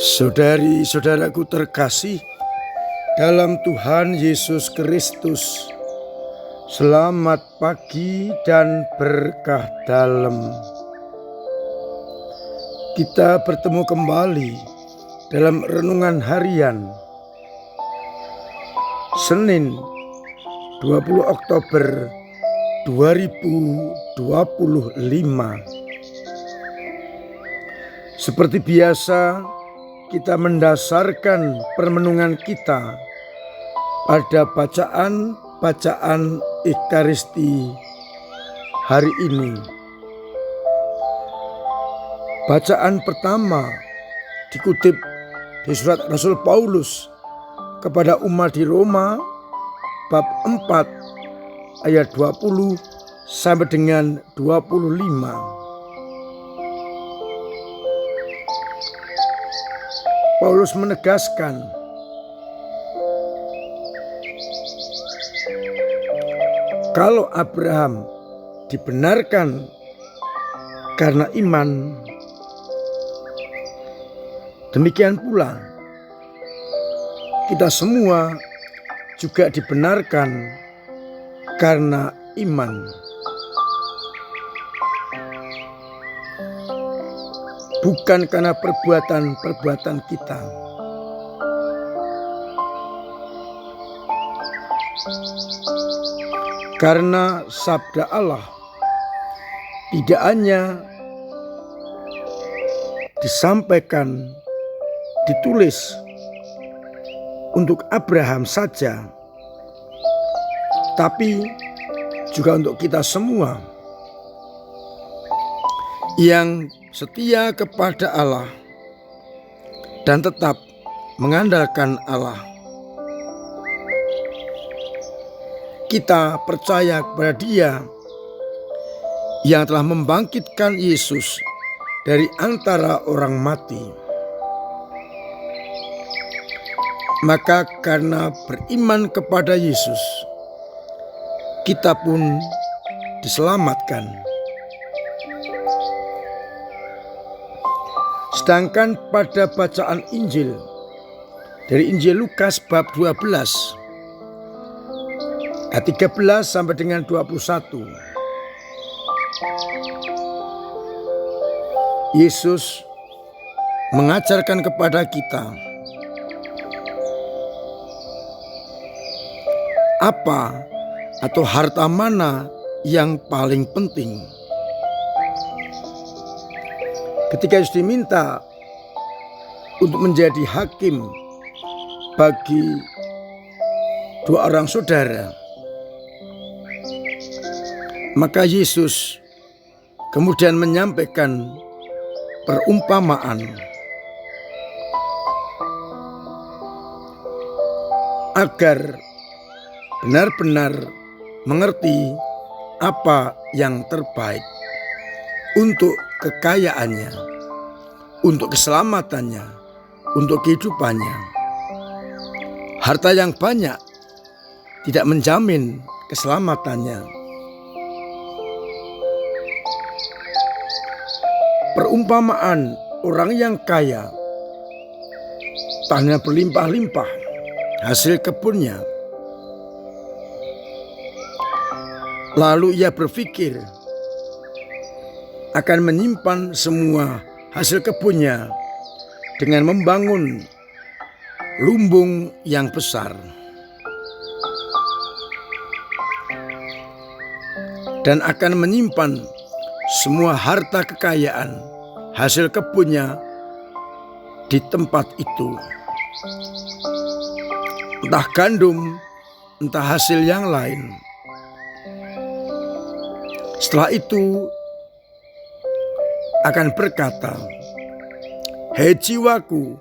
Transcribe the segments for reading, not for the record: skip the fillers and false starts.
Saudari-saudaraku terkasih dalam Tuhan Yesus Kristus, selamat pagi dan berkah dalam. Kita bertemu kembali dalam renungan harian Senin 20 Oktober 2025. Seperti biasa, kita mendasarkan permenungan kita pada bacaan Ekaristi hari ini. Bacaan pertama dikutip di surat Rasul Paulus kepada umat di Roma bab 4 ayat 20 sampai dengan 25. Paulus menegaskan, kalau Abraham dibenarkan karena iman, demikian pula kita semua juga dibenarkan karena iman. Bukan karena perbuatan-perbuatan kita. Karena sabda Allah tidak hanya disampaikan, ditulis untuk Abraham saja, tapi juga untuk kita semua yang setia kepada Allah dan tetap mengandalkan Allah. Kita percaya kepada Dia yang telah membangkitkan Yesus dari antara orang mati. Maka karena beriman kepada Yesus, kita pun diselamatkan. Sedangkan pada bacaan Injil dari Injil Lukas bab 12 ayat 13 sampai dengan 21, Yesus mengajarkan kepada kita apa atau harta mana yang paling penting. Ketika Yesus diminta untuk menjadi hakim bagi dua orang saudara, maka Yesus kemudian menyampaikan perumpamaan agar benar-benar mengerti apa yang terbaik untuk kekayaannya, untuk keselamatannya, untuk kehidupannya. Harta yang banyak tidak menjamin keselamatannya. Perumpamaan orang yang kaya, tanah berlimpah-limpah, hasil kebunnya. Lalu ia berpikir akan menyimpan semua hasil kebunnya dengan membangun lumbung yang besar. Dan akan menyimpan semua harta kekayaan hasil kebunnya di tempat itu. Entah gandum, entah hasil yang lain. Setelah itu akan berkata, "Hei jiwaku,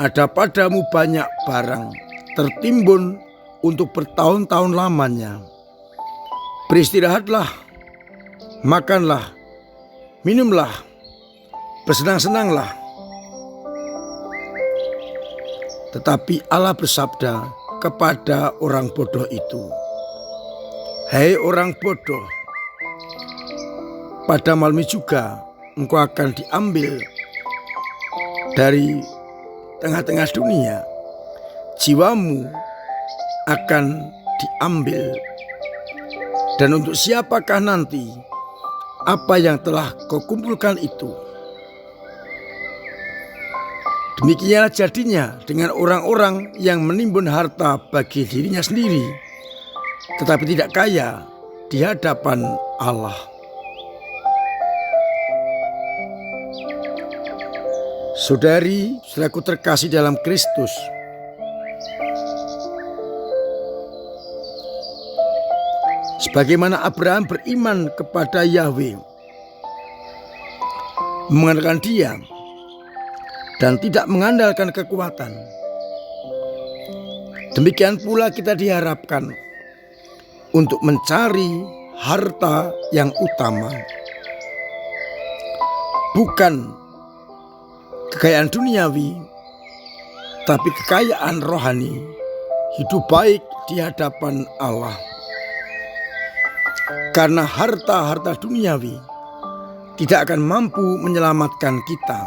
ada padamu banyak barang tertimbun untuk bertahun-tahun lamanya. Beristirahatlah, makanlah, minumlah, bersenang-senanglah." Tetapi Allah bersabda kepada orang bodoh itu, "Hei orang bodoh, pada malam juga engkau akan diambil dari tengah-tengah dunia, jiwamu akan diambil. Dan untuk siapakah nanti apa yang telah kau kumpulkan itu? Demikianlah jadinya dengan orang-orang yang menimbun harta bagi dirinya sendiri, tetapi tidak kaya di hadapan Allah. Saudari, saudaraku terkasih dalam Kristus, sebagaimana Abraham beriman kepada Yahweh, mengandalkan Dia dan tidak mengandalkan kekuatan, demikian pula kita diharapkan untuk mencari harta yang utama, bukan kekayaan duniawi, tapi kekayaan rohani, hidup baik di hadapan Allah. Karena harta-harta duniawi tidak akan mampu menyelamatkan kita.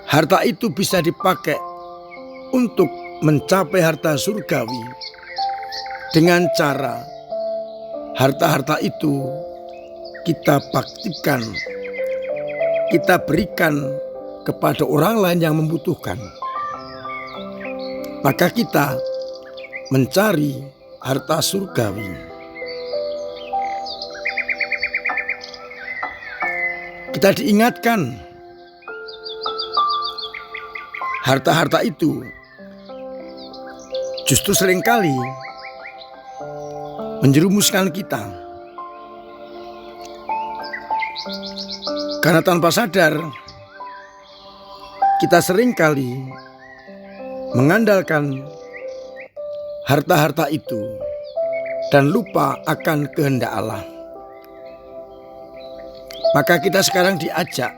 Harta itu bisa dipakai untuk mencapai harta surgawi dengan cara harta-harta itu kita baktikan, kita berikan kepada orang lain yang membutuhkan. Maka kita mencari harta surgawi. Kita diingatkan harta-harta itu justru seringkali menjerumuskan kita. Karena tanpa sadar kita seringkali mengandalkan harta-harta itu dan lupa akan kehendak Allah. Maka kita sekarang diajak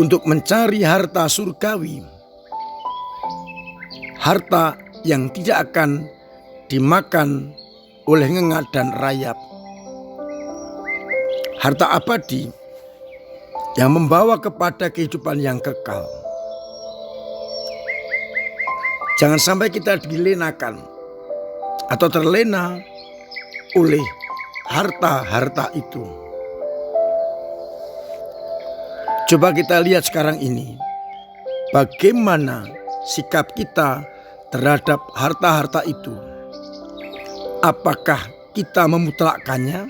untuk mencari harta surgawi, harta yang tidak akan dimakan oleh ngengat dan rayap, harta abadi yang membawa kepada kehidupan yang kekal. Jangan sampai kita dilenakan atau terlena oleh harta-harta itu. Coba kita lihat sekarang ini, bagaimana sikap kita terhadap harta-harta itu. Apakah kita memutlakkannya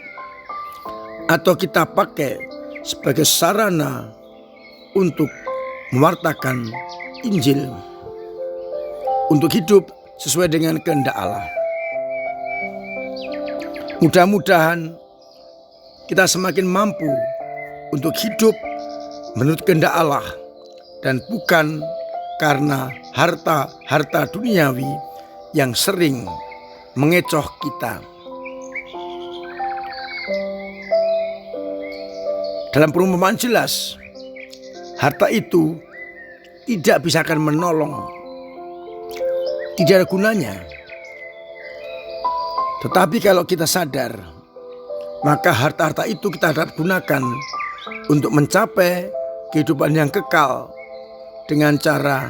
atau kita pakai sebagai sarana untuk mewartakan Injil, untuk hidup sesuai dengan kehendak Allah. Mudah-mudahan kita semakin mampu untuk hidup menurut kehendak Allah dan bukan karena harta-harta duniawi yang sering mengecoh kita. Dalam perumpamaan jelas, harta itu tidak bisa akan menolong, tidak ada gunanya. Tetapi kalau kita sadar, maka harta-harta itu kita dapat gunakan untuk mencapai kehidupan yang kekal dengan cara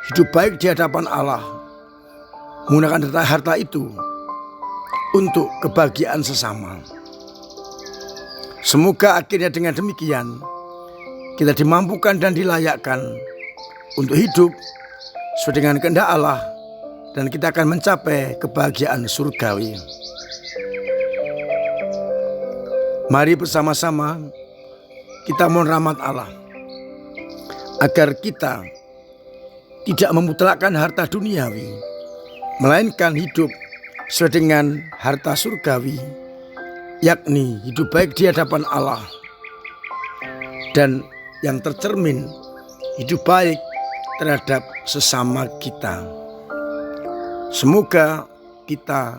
hidup baik di hadapan Allah, menggunakan harta itu untuk kebahagiaan sesama. Semoga akhirnya dengan demikian kita dimampukan dan dilayakkan untuk hidup sesuai dengan kehendak Allah, dan kita akan mencapai kebahagiaan surgawi. Mari bersama-sama kita mohon rahmat Allah agar kita tidak memutlakkan harta duniawi, melainkan hidup sesuai dengan harta surgawi, yakni hidup baik di hadapan Allah dan yang tercermin hidup baik terhadap sesama kita. Semoga kita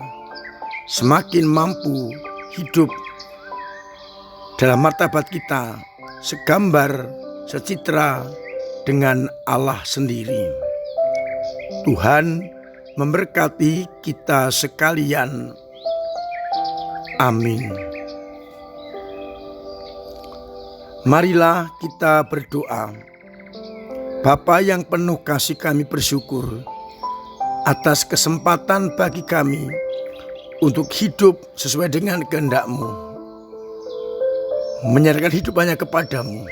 semakin mampu hidup dalam martabat kita segambar, secitra dengan Allah sendiri. Tuhan memberkati kita sekalian. Amin. Marilah kita berdoa. Bapa yang penuh kasih, kami bersyukur atas kesempatan bagi kami untuk hidup sesuai dengan kehendak-Mu, menyerahkan hidup hanya kepadamu.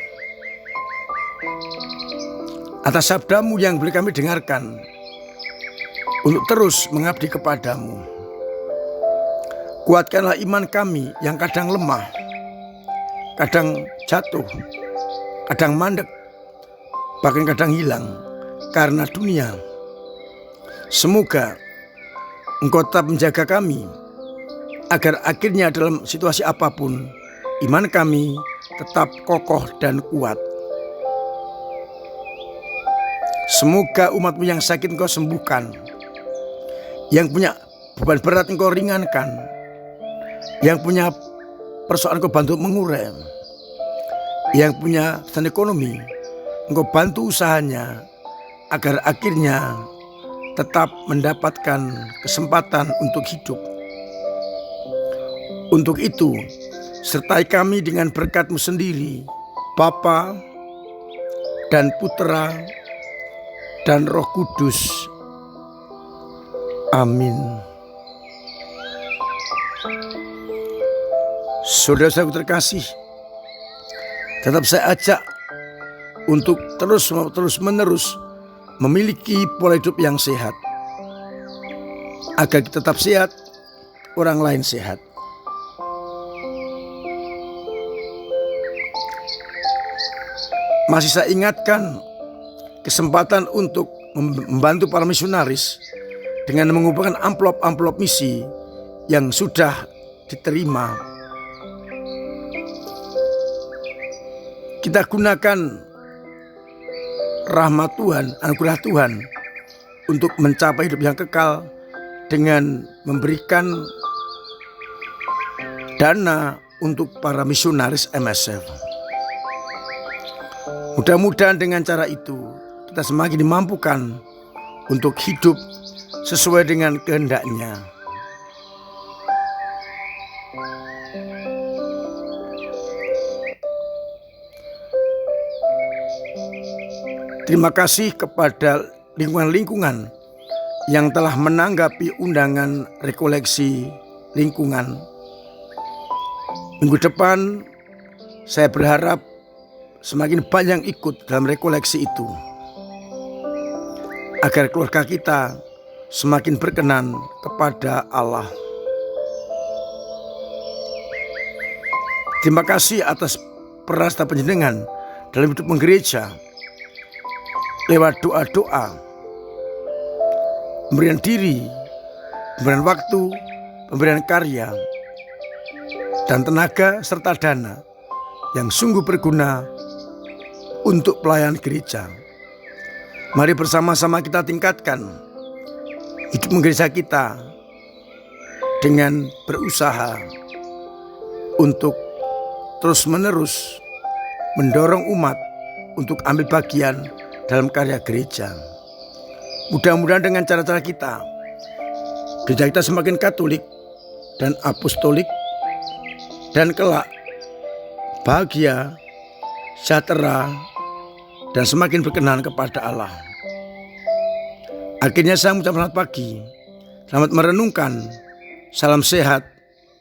Atas sabda-Mu yang boleh kami dengarkan untuk terus mengabdi kepadamu. Kuatkanlah iman kami yang kadang lemah, kadang jatuh, kadang mandek, bahkan kadang hilang karena dunia. Semoga Engkau tetap menjaga kami, agar akhirnya dalam situasi apapun, iman kami tetap kokoh dan kuat. Semoga umat-Mu yang sakit Engkau sembuhkan, yang punya beban berat Engkau ringankan, yang punya persoalan Engkau bantu mengurai, yang punya stand ekonomi Engkau bantu usahanya, agar akhirnya tetap mendapatkan kesempatan untuk hidup. Untuk itu, sertai kami dengan berkat-Mu sendiri, Bapa dan Putra dan Roh Kudus. Amin. Saudara-saudaraku terkasih, tetap saya ajak untuk terus-menerus memiliki pola hidup yang sehat, agar kita tetap sehat, orang lain sehat. Masih saya ingatkan kesempatan untuk membantu para misionaris dengan mengumpulkan amplop-amplop misi yang sudah diterima. Kita gunakan rahmat Tuhan, anugerah Tuhan untuk mencapai hidup yang kekal dengan memberikan dana untuk para misionaris MSF. Mudah-mudahan dengan cara itu kita semakin dimampukan untuk hidup sesuai dengan kehendak-Nya. Terima kasih kepada lingkungan-lingkungan yang telah menanggapi undangan rekoleksi lingkungan. Minggu depan saya berharap semakin banyak yang ikut dalam rekoleksi itu, agar keluarga kita semakin berkenan kepada Allah. Terima kasih atas peran serta panjenengan dalam hidup menggereja, lewat doa-doa, pemberian diri, pemberian waktu, pemberian karya, dan tenaga serta dana yang sungguh berguna untuk pelayanan gereja. Mari bersama-sama kita tingkatkan hidup gereja kita dengan berusaha untuk terus-menerus mendorong umat untuk ambil bagian dalam karya gereja. Mudah-mudahan dengan cara-cara kita, gereja kita semakin katolik dan apostolik, dan kelak bahagia, sejahtera, dan semakin berkenan kepada Allah. Akhirnya saya mengucapkan selamat pagi, selamat merenungkan, salam sehat,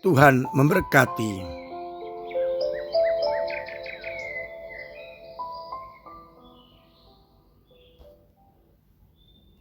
Tuhan memberkati.